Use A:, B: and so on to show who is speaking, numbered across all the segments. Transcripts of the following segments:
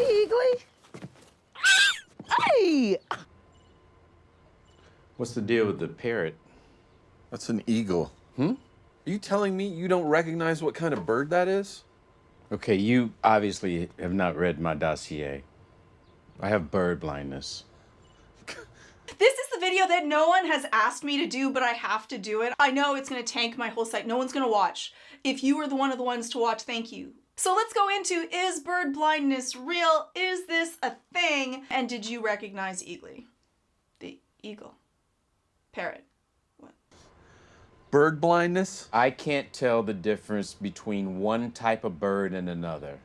A: Hey, Eagly. Hey!
B: What's the deal with the parrot?
C: That's an eagle.
B: Hmm?
C: Are you telling me you don't recognize what kind of bird that is?
B: Okay, you obviously have not read my dossier. I have bird blindness.
D: This is the video that no one has asked me to do, but I have to do it. I know it's gonna tank my whole site. No one's gonna watch. If you were one of the ones to watch, thank you. So let's go into, is bird blindness real? Is this a thing? And did you recognize Eagly? The eagle. Parrot. What?
C: Bird blindness?
B: I can't tell the difference between one type of bird and another.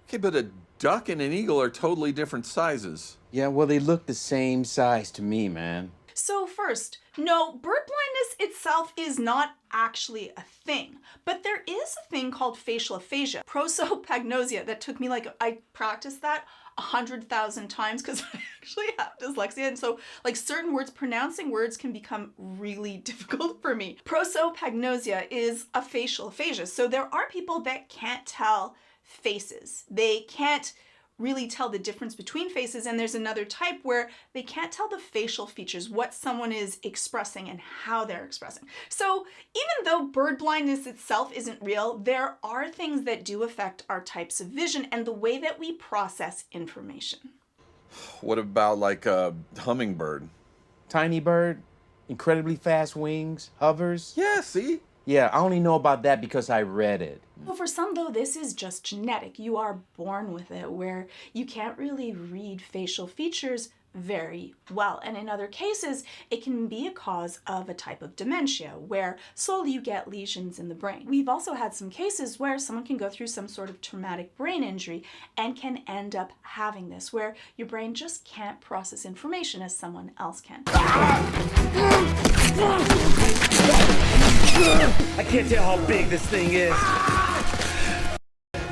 C: Okay, but a duck and an eagle are totally different sizes.
B: Yeah, well, they look the same size to me, man.
D: So first, no, bird blindness itself is not actually a thing, but there is a thing called facial aphasia, prosopagnosia, that took me I practiced that 100,000 times because I actually have dyslexia, and so certain words, pronouncing words can become really difficult for me. Prosopagnosia is a facial aphasia, so there are people that can't tell faces. They can't really tell the difference between faces, and there's another type where they can't tell the facial features, what someone is expressing and how they're expressing. So even though bird blindness itself isn't real, there are things that do affect our types of vision and the way that we process information.
C: What about like a hummingbird?
B: Tiny bird, incredibly fast wings, hovers.
C: Yeah, see?
B: Yeah, I only know about that because I read it.
D: Well, for some though, this is just genetic. You are born with it, where you can't really read facial features very well. And in other cases, it can be a cause of a type of dementia where slowly you get lesions in the brain. We've also had some cases where someone can go through some sort of traumatic brain injury and can end up having this, where your brain just can't process information as someone else can.
A: I can't tell how big this thing is.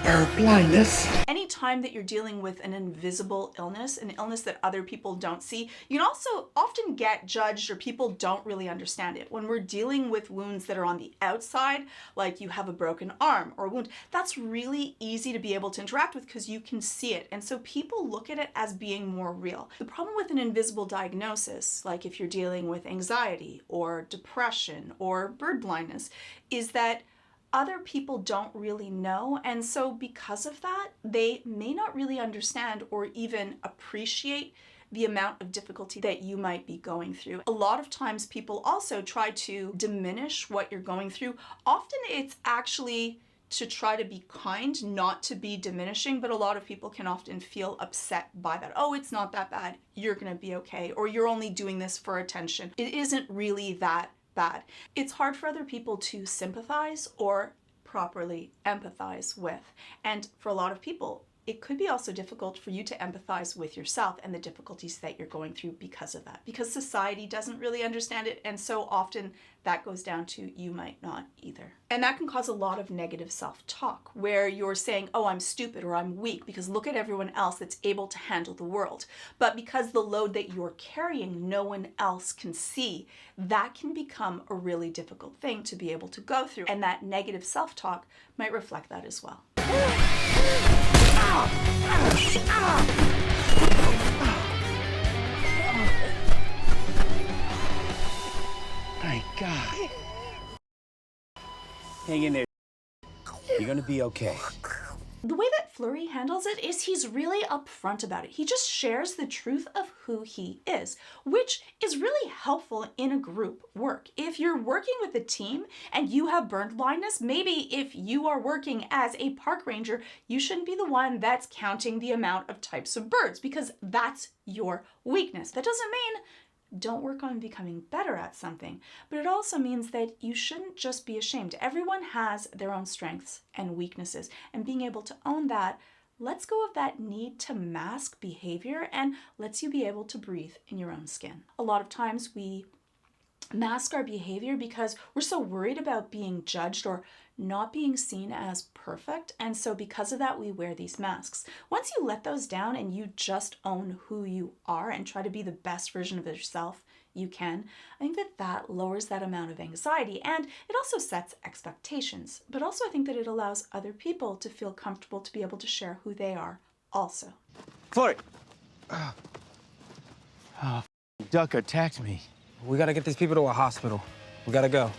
A: Bird blindness.
D: Anytime that you're dealing with an invisible illness, an illness that other people don't see, you can also often get judged, or people don't really understand it. When we're dealing with wounds that are on the outside, like you have a broken arm or a wound, that's really easy to be able to interact with because you can see it. And so people look at it as being more real. The problem with an invisible diagnosis, like if you're dealing with anxiety or depression or bird blindness, is that other people don't really know, and so because of that, they may not really understand or even appreciate the amount of difficulty that you might be going through. A lot of times people also try to diminish what you're going through. Often it's actually to try to be kind, not to be diminishing, but a lot of people can often feel upset by that. Oh, it's not that bad, you're gonna be okay, or you're only doing this for attention. It isn't really that bad. It's hard for other people to sympathize or properly empathize with. And for a lot of people, it could be also difficult for you to empathize with yourself and the difficulties that you're going through because of that, because society doesn't really understand it, and so often that goes down to you might not either. And that can cause a lot of negative self-talk, where you're saying, oh, I'm stupid or I'm weak because look at everyone else that's able to handle the world. But because the load that you're carrying, no one else can see, that can become a really difficult thing to be able to go through. And that negative self-talk might reflect that as well.
A: Thank God. Hang in there. You're gonna be okay.
D: The way that Fleury handles it is he's really upfront about it. He just shares the truth of who he is, which is really helpful in a group work. If you're working with a team and you have bird blindness, maybe if you are working as a park ranger, you shouldn't be the one that's counting the amount of types of birds, because that's your weakness. That doesn't mean don't work on becoming better at something, but it also means that you shouldn't just be ashamed. Everyone has their own strengths and weaknesses, and being able to own that lets go of that need to mask behavior and lets you be able to breathe in your own skin. A lot of times we mask our behavior because we're so worried about being judged or not being seen as perfect, and so because of that we wear these masks. Once you let those down and you just own who you are and try to be the best version of yourself you can, I think that that lowers that amount of anxiety, and it also sets expectations. But also I think that it allows other people to feel comfortable to be able to share who they are also.
A: Flurry! Duck attacked me.
E: We gotta get these people to a hospital. We gotta go.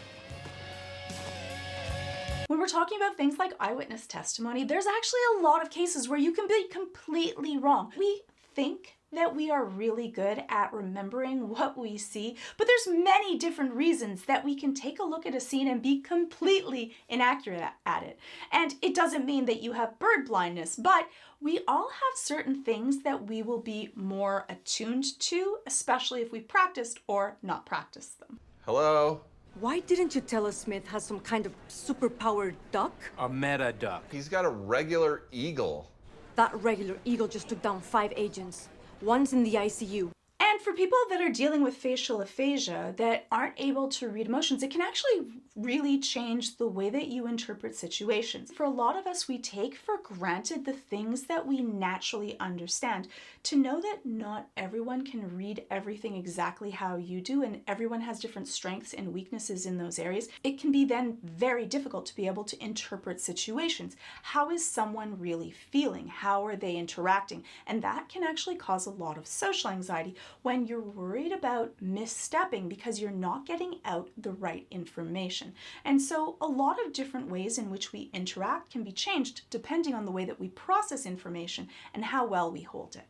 D: When we're talking about things like eyewitness testimony, there's actually a lot of cases where you can be completely wrong. We think that we are really good at remembering what we see, but there's many different reasons that we can take a look at a scene and be completely inaccurate at it. And it doesn't mean that you have bird blindness, but we all have certain things that we will be more attuned to, especially if we practiced or not practiced them.
C: Hello?
F: Why didn't you tell us Smith has some kind of superpowered duck?
E: A meta duck.
C: He's got a regular eagle.
F: That regular eagle just took down 5 agents. One's in the ICU.
D: And for people that are dealing with facial aphasia that aren't able to read emotions, it can actually really change the way that you interpret situations. For a lot of us, we take for granted the things that we naturally understand. To know that not everyone can read everything exactly how you do, and everyone has different strengths and weaknesses in those areas, it can be then very difficult to be able to interpret situations. How is someone really feeling? How are they interacting? And that can actually cause a lot of social anxiety when you're worried about misstepping because you're not getting out the right information. And so a lot of different ways in which we interact can be changed depending on the way that we process information and how well we hold it.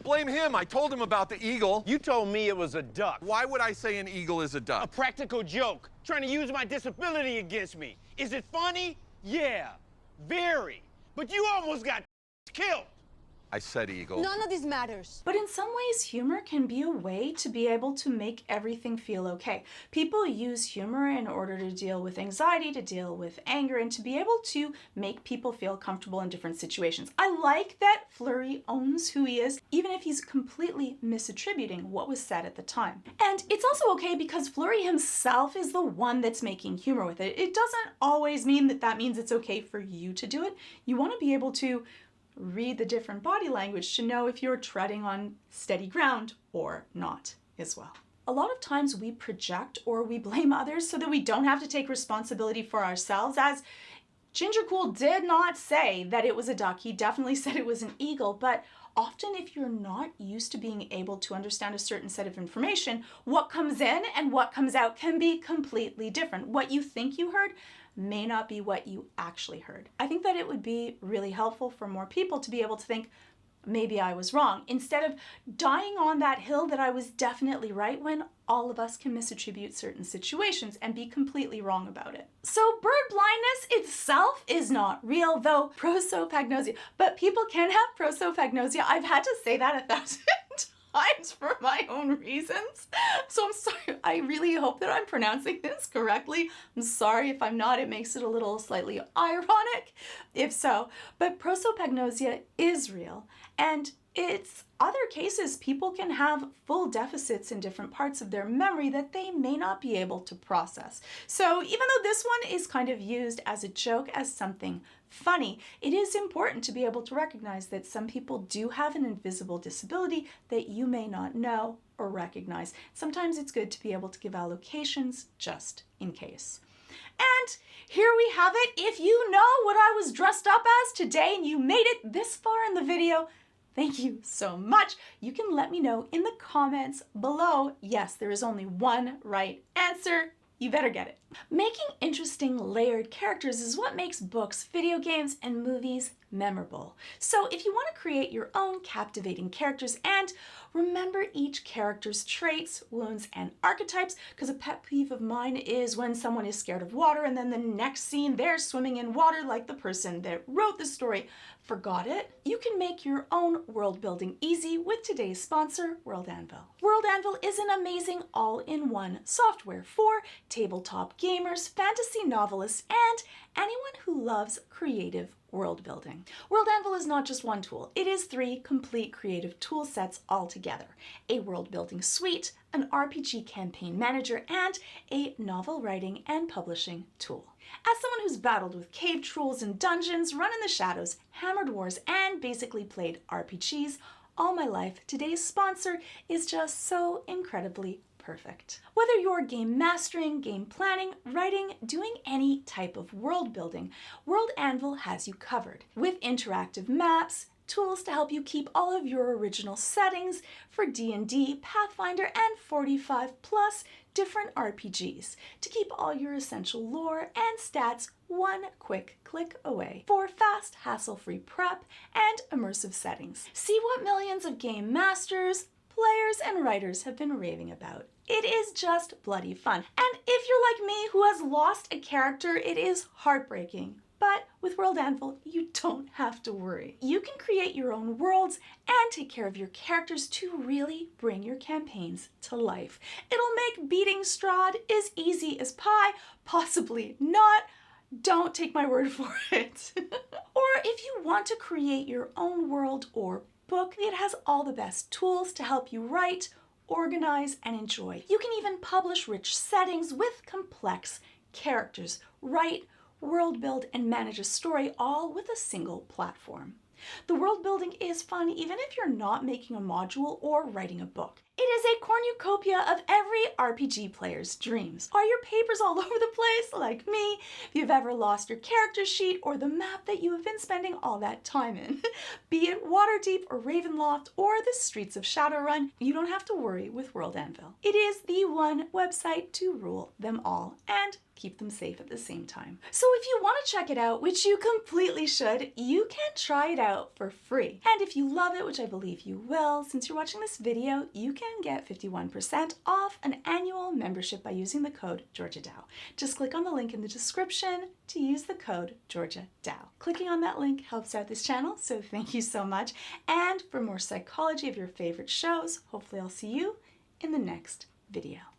C: Blame him. I told him about the eagle.
A: You told me it was a duck.
C: Why would I say an eagle is a
A: A
C: duck?
A: practical joke. Trying to use my disability against me. Is it funny? Yeah. Very. But you almost got killed.
C: I said eagle.
F: None of this matters.
D: But in some ways, humor can be a way to be able to make everything feel okay. People use humor in order to deal with anxiety, to deal with anger, and to be able to make people feel comfortable in different situations. I like that Flurry owns who he is, even if he's completely misattributing what was said at the time. And it's also okay because Flurry himself is the one that's making humor with it. It doesn't always mean that that means it's okay for you to do it. You want to be able to read the different body language to know if you're treading on steady ground or not as well. A lot of times we project or we blame others so that we don't have to take responsibility for ourselves, as Ginger Cool did not say that it was a duck. He definitely said it was an eagle, but often if you're not used to being able to understand a certain set of information, what comes in and what comes out can be completely different. What you think you heard may not be what you actually heard. I think that it would be really helpful for more people to be able to think, maybe I was wrong, instead of dying on that hill that I was definitely right, when all of us can misattribute certain situations and be completely wrong about it. So bird blindness itself is not real, though prosopagnosia, but people can have prosopagnosia. I've had to say that 1,000 times for my own reasons. So I'm sorry, I really hope that I'm pronouncing this correctly. I'm sorry if I'm not, it makes it a little slightly ironic if so. But prosopagnosia is real, and it's other cases people can have full deficits in different parts of their memory that they may not be able to process. So even though this one is kind of used as a joke, as something funny, it is important to be able to recognize that some people do have an invisible disability that you may not know or recognize. Sometimes it's good to be able to give allocations just in case. And here we have it. If you know what I was dressed up as today and you made it this far in the video, thank you so much. You can let me know in the comments below. Yes, there is only one right answer. You better get it. Making interesting layered characters is what makes books, video games, and movies memorable. So if you want to create your own captivating characters and remember each character's traits, wounds, and archetypes, because a pet peeve of mine is when someone is scared of water and then the next scene they're swimming in water like the person that wrote the story forgot it. You can make your own world building easy with today's sponsor, World Anvil. World Anvil is an amazing all-in-one software for tabletop gamers, fantasy novelists, and anyone who loves creative world building. World Anvil is not just one tool, it is 3 complete creative tool sets all together. A world building suite, an RPG campaign manager, and a novel writing and publishing tool. As someone who's battled with cave trolls and dungeons, run in the shadows, hammered wars, and basically played RPGs all my life, today's sponsor is just so incredibly perfect. Whether you're game mastering, game planning, writing, doing any type of world building, World Anvil has you covered. With interactive maps, tools to help you keep all of your original settings for D&D, Pathfinder, and 45 plus different RPGs to keep all your essential lore and stats one quick click away for fast, hassle-free prep and immersive settings. See what millions of game masters, players, and writers have been raving about. It is just bloody fun. And if you're like me who has lost a character, it is heartbreaking. But with World Anvil, you don't have to worry. You can create your own worlds and take care of your characters to really bring your campaigns to life. It'll make beating Strahd as easy as pie, possibly not. Don't take my word for it. Or if you want to create your own world or book, it has all the best tools to help you write, organize, and enjoy. You can even publish rich settings with complex characters, write, world build, and manage a story all with a single platform. The world building is fun even if you're not making a module or writing a book. It is a cornucopia of every RPG player's dreams. Are your papers all over the place like me? If you've ever lost your character sheet or the map that you have been spending all that time in, be it Waterdeep or Ravenloft or the streets of Shadowrun, you don't have to worry with World Anvil. It is the one website to rule them all and keep them safe at the same time. So if you want to check it out, which you completely should, you can try it out for free. And if you love it, which I believe you will, since you're watching this video, you can get 51% off an annual membership by using the code Georgia Dow. Just click on the link in the description to use the code Georgia Dow. Clicking on that link helps out this channel, so thank you so much. And for more psychology of your favorite shows, hopefully I'll see you in the next video.